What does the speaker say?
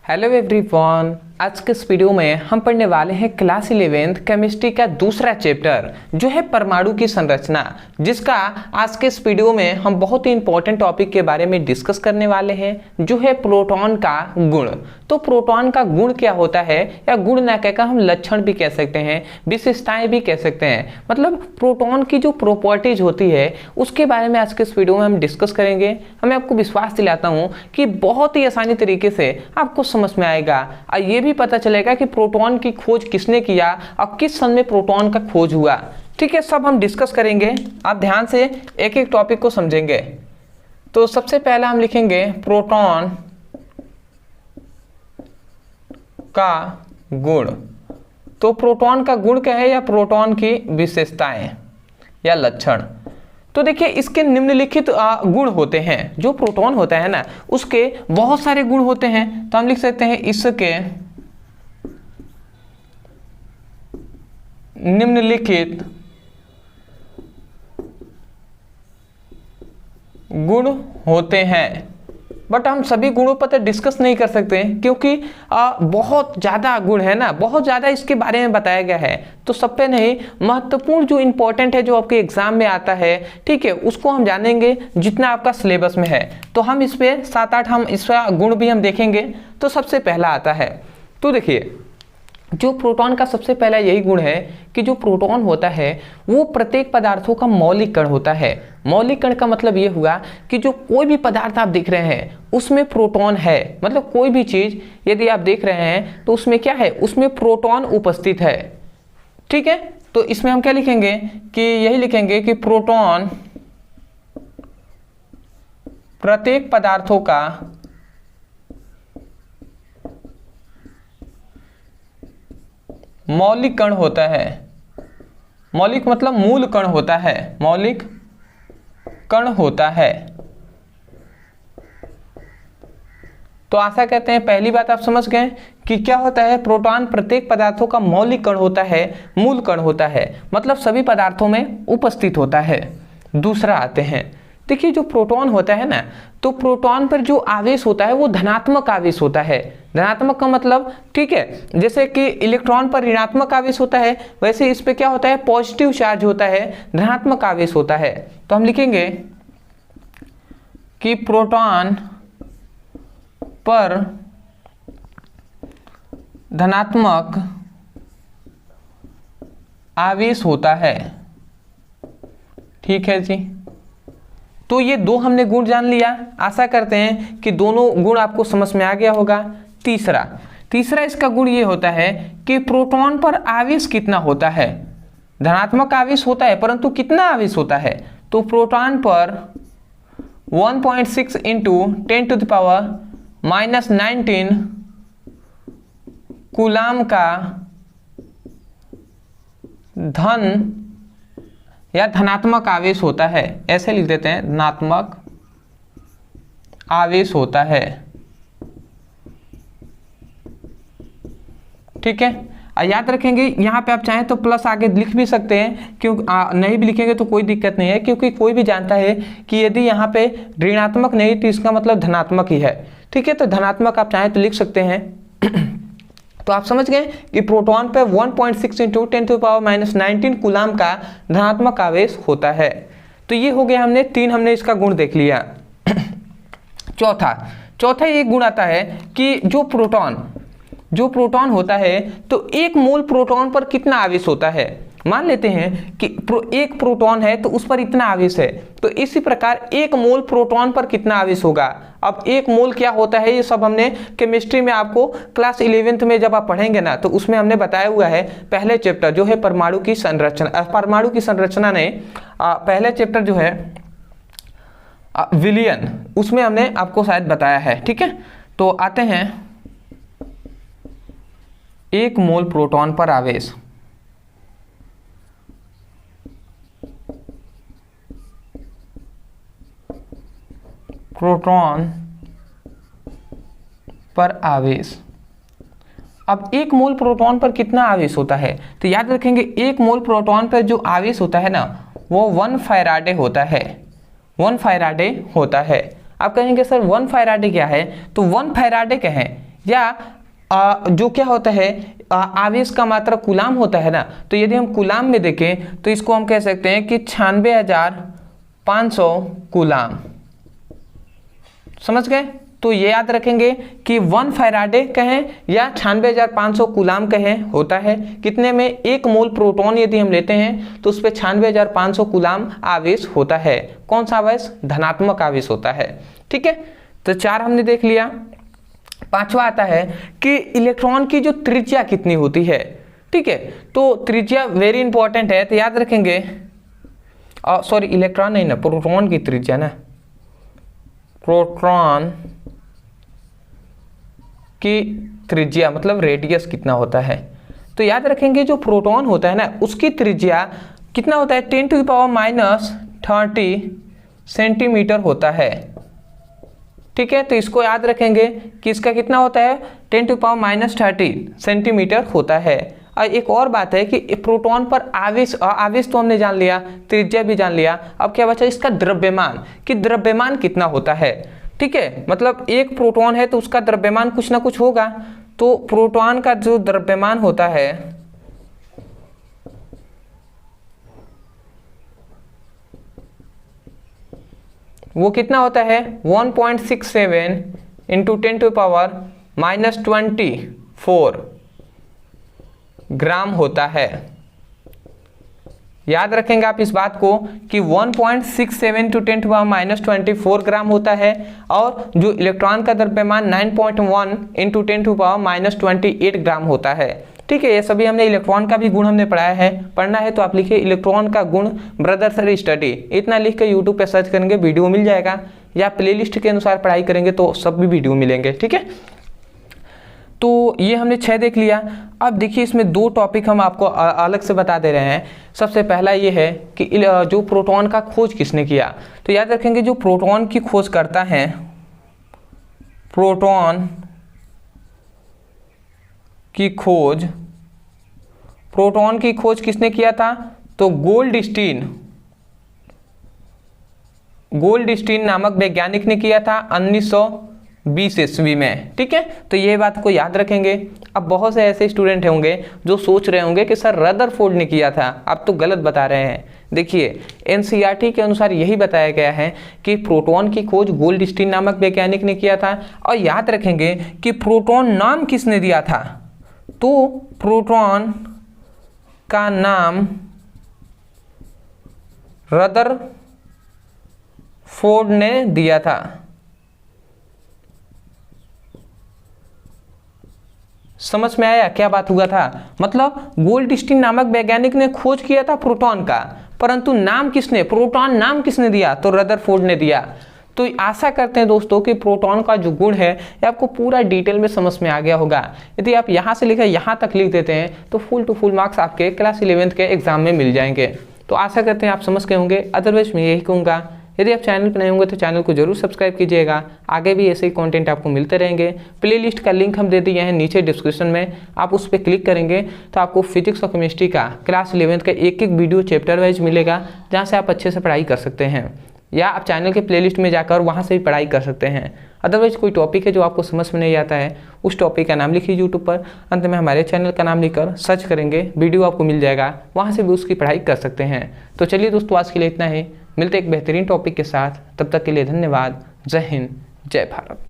Hello everyone, आज के इस वीडियो में हम पढ़ने वाले हैं क्लास 11th केमिस्ट्री का दूसरा चैप्टर जो है परमाणु की संरचना, जिसका आज के इस वीडियो में हम बहुत ही इंपॉर्टेंट टॉपिक के बारे में डिस्कस करने वाले हैं जो है प्रोटॉन का गुण। तो प्रोटॉन का गुण क्या होता है, या गुण ना कहकर हम लक्षण भी कह सकते हैं, विशेषताएं भी कह सकते हैं। मतलब प्रोटॉन की जो प्रॉपर्टीज होती है उसके बारे में आज के इस वीडियो में हम डिस्कस करेंगे। मैं आपको विश्वास दिलाता हूँ कि बहुत ही आसानी तरीके से आपको समझ में आएगा और ये भी पता चलेगा कि प्रोटॉन की खोज किसने किया और किस सन में प्रोटॉन का खोज हुआ। ठीक है, सब हम डिस्कस करेंगे। आप ध्यान से एक एक टॉपिक को समझेंगे। तो सबसे पहला हम लिखेंगे प्रोटॉन का गुण। तो प्रोटॉन का गुण क्या है, या प्रोटॉन की विशेषताएं या लक्षण। तो देखिए इसके निम्नलिखित गुण होते हैं। जो प्रोटॉन होता है ना उसके बहुत सारे गुण होते हैं। तो हम लिख सकते हैं इसके निम्नलिखित गुण होते हैं। बट हम सभी गुणों पर तो डिस्कस नहीं कर सकते क्योंकि बहुत ज़्यादा गुण है ना, बहुत ज़्यादा इसके बारे में बताया गया है। तो सब पे नहीं, महत्वपूर्ण जो इंपॉर्टेंट है, जो आपके एग्जाम में आता है, ठीक है, उसको हम जानेंगे जितना आपका सिलेबस में है। तो हम इस पे 7-8 हम इसका गुण भी हम देखेंगे। तो सबसे पहला आता है, तो देखिए जो प्रोटॉन का सबसे पहला यही गुण है कि जो प्रोटॉन होता है वो प्रत्येक पदार्थों का मौलिक कण होता है। मौलिक कण का मतलब ये हुआ कि जो कोई भी पदार्थ आप देख रहे हैं उसमें प्रोटॉन है। मतलब कोई भी चीज यदि आप देख रहे हैं तो उसमें क्या है, उसमें प्रोटॉन उपस्थित है। ठीक है, तो इसमें हम क्या लिखेंगे कि यही लिखेंगे कि प्रोटॉन प्रत्येक पदार्थों का मौलिक कण होता है। मौलिक मतलब मूल कण होता है, मौलिक कण होता है। तो आशा करते हैं पहली बात आप समझ गए कि क्या होता है, प्रोटॉन प्रत्येक पदार्थों का मौलिक कण होता है, मूल कण होता है, मतलब सभी पदार्थों में उपस्थित होता है। दूसरा आते हैं, देखिए जो प्रोटॉन होता है ना, तो प्रोटॉन पर जो आवेश होता है वो धनात्मक आवेश होता है। धनात्मक का मतलब, ठीक है, जैसे कि इलेक्ट्रॉन पर ऋणात्मक आवेश होता है, वैसे इस पे क्या होता है, पॉजिटिव चार्ज होता है, धनात्मक आवेश होता है। तो हम लिखेंगे कि प्रोटॉन पर धनात्मक आवेश होता है। ठीक है जी, तो ये दो हमने गुण जान लिया। आशा करते हैं कि दोनों गुण आपको समझ में आ गया होगा। तीसरा इसका गुण ये होता है कि प्रोटॉन पर आवेश कितना होता है। धनात्मक आवेश होता है परंतु कितना आवेश होता है, तो प्रोटॉन पर 1.6 इंटू 10⁻⁻19 कूलाम का धन या धनात्मक आवेश होता है। ऐसे लिख देते हैं, धनात्मक आवेश होता है। ठीक है, याद रखेंगे यहाँ पे आप चाहें तो प्लस आगे लिख भी सकते हैं, क्योंकि नहीं भी लिखेंगे तो कोई दिक्कत नहीं है, क्योंकि कोई भी जानता है कि यदि यहाँ पे ऋणात्मक नहीं तो इसका मतलब धनात्मक ही है। ठीक है, तो धनात्मक आप चाहें तो लिख सकते हैं। तो आप समझ गए कि प्रोटॉन पे 1.6 इंटू 10⁻⁻19 कूलाम का धनात्मक आवेश होता है। तो ये हो गया, हमने इसका गुण देख लिया। चौथा ये गुण आता है कि जो प्रोटॉन होता है तो एक मोल प्रोटॉन पर कितना आवेश होता है। मान लेते हैं कि एक प्रोटॉन है तो उस पर इतना आवेश है, तो इसी प्रकार एक मोल प्रोटॉन पर कितना आवेश होगा। अब एक मोल क्या होता है ये सब हमने केमिस्ट्री में आपको क्लास 11th में जब आप पढ़ेंगे ना, तो उसमें हमने बताया हुआ है। पहले चैप्टर जो है परमाणु की संरचना नहीं, पहले चैप्टर जो है विलियन, उसमें हमने आपको शायद बताया है। ठीक है, तो आते हैं एक मोल प्रोटॉन पर आवेश। प्रोटॉन पर आवेश। अब एक मोल प्रोटॉन पर कितना आवेश होता है, तो याद रखेंगे एक मोल प्रोटॉन पर जो आवेश होता है ना वो 1 फैराडे होता है। 1 फैराडे होता है। आप कहेंगे सर 1 फैराडे क्या है, तो 1 फैराडे क्या है, या जो क्या होता है आवेश का मात्रा कूलाम होता है ना, तो यदि हम कूलाम में देखें तो इसको हम कह सकते हैं कि 96,500 कूलाम। समझ गए? तो ये याद रखेंगे कि 1 फैराडे कहें या 96,500 कूलाम कहें होता है कितने में, 1 मोल प्रोटॉन यदि हम लेते हैं तो उस पर 96,500 कूलाम आवेश होता है। कौन सा आवेश? धनात्मक आवेश होता है। ठीक है, तो 4 हमने देख लिया। 5वां आता है कि इलेक्ट्रॉन की जो त्रिज्या कितनी होती है। ठीक है, तो त्रिज्या वेरी इंपॉर्टेंट है, तो याद रखेंगे। सॉरी, इलेक्ट्रॉन नहीं ना, प्रोटॉन की त्रिज्या ना, प्रोटॉन की त्रिज्या मतलब रेडियस कितना होता है। तो याद रखेंगे जो प्रोटॉन होता है ना उसकी त्रिज्या कितना होता है, 10⁻30 सेंटीमीटर होता है। ठीक है, तो इसको याद रखेंगे कि इसका कितना होता है, 10⁻30 सेंटीमीटर होता है। और एक और बात है कि प्रोटॉन पर आवेश तो हमने जान लिया, त्रिज्या भी जान लिया, अब क्या बचा इसका द्रव्यमान, कि द्रव्यमान कितना होता है। ठीक है, मतलब एक प्रोटॉन है तो उसका द्रव्यमान कुछ ना कुछ होगा, तो प्रोटॉन का जो द्रव्यमान होता है वो कितना होता है, 1.67 × 10⁻⁻24 ग्राम होता है। याद रखेंगे आप इस बात को कि 1.67 × 10⁻⁻24 ग्राम होता है, और जो इलेक्ट्रॉन का द्रव्यमान 9.1 × 10⁻28 ग्राम होता है। ठीक है, ये सभी हमने इलेक्ट्रॉन का भी गुण हमने पढ़ना है तो आप लिखिए इलेक्ट्रॉन का गुण ब्रदर स्टडी, इतना लिख के यूट्यूब पे सर्च करेंगे वीडियो मिल जाएगा, या प्लेलिस्ट के अनुसार पढ़ाई करेंगे तो सब भी वीडियो मिलेंगे। ठीक है, तो ये हमने 6 देख लिया। अब देखिए इसमें 2 टॉपिक हम आपको अलग से बता दे रहे हैं। सबसे पहला ये है कि जो प्रोटॉन का खोज किसने किया। तो याद रखेंगे जो प्रोटॉन की खोज करता है, प्रोटॉन की खोज किसने किया था, तो गोल्डस्टीन नामक वैज्ञानिक ने किया था 1920 ईस्वी में। ठीक है, तो ये बात को याद रखेंगे। अब बहुत से ऐसे स्टूडेंट होंगे जो सोच रहे होंगे कि सर रदरफोर्ड ने किया था, आप तो गलत बता रहे हैं। देखिए एनसीईआरटी के अनुसार यही बताया गया है कि प्रोटॉन की खोज गोल्डस्टीन नामक वैज्ञानिक ने किया था। और याद रखेंगे कि प्रोटॉन नाम किसने दिया था, तो प्रोटॉन का नाम रदरफोर्ड ने दिया था। समझ में आया क्या बात हुआ था, मतलब गोल्डस्टीन नामक वैज्ञानिक ने खोज किया था प्रोटॉन का, परंतु नाम किसने, प्रोटॉन नाम किसने दिया, तो रदरफोर्ड ने दिया। तो आशा करते हैं दोस्तों कि प्रोटॉन का जो गुण है ये आपको पूरा डिटेल में समझ में आ गया होगा। यदि आप यहाँ से लेकर यहाँ तक लिख देते हैं तो फुल टू फुल मार्क्स आपके क्लास 11th के एग्जाम में मिल जाएंगे। तो आशा करते हैं आप समझ गए होंगे। अदरवाइज मैं यही कहूँगा, यदि आप चैनल पर नए होंगे तो चैनल को जरूर सब्सक्राइब कीजिएगा, आगे भी ऐसे ही कंटेंट आपको मिलते रहेंगे। प्लेलिस्ट का लिंक हम दे दिए हैं नीचे डिस्क्रिप्शन में, आप उस पर क्लिक करेंगे तो आपको फिजिक्स और केमिस्ट्री का क्लास 11th का एक वीडियो चैप्टर वाइज मिलेगा, जहाँ से आप अच्छे से पढ़ाई कर सकते हैं, या आप चैनल के प्लेलिस्ट में जाकर वहाँ से भी पढ़ाई कर सकते हैं। अदरवाइज कोई टॉपिक है जो आपको समझ में नहीं आता है, उस टॉपिक का नाम लिखिए यूट्यूब पर, अंत में हमारे चैनल का नाम लिखकर सर्च करेंगे, वीडियो आपको मिल जाएगा, वहाँ से भी उसकी पढ़ाई कर सकते हैं। तो चलिए दोस्तों, आज के लिए इतना ही, मिलते एक बेहतरीन टॉपिक के साथ, तब तक के लिए धन्यवाद। जय हिंद, जय भारत।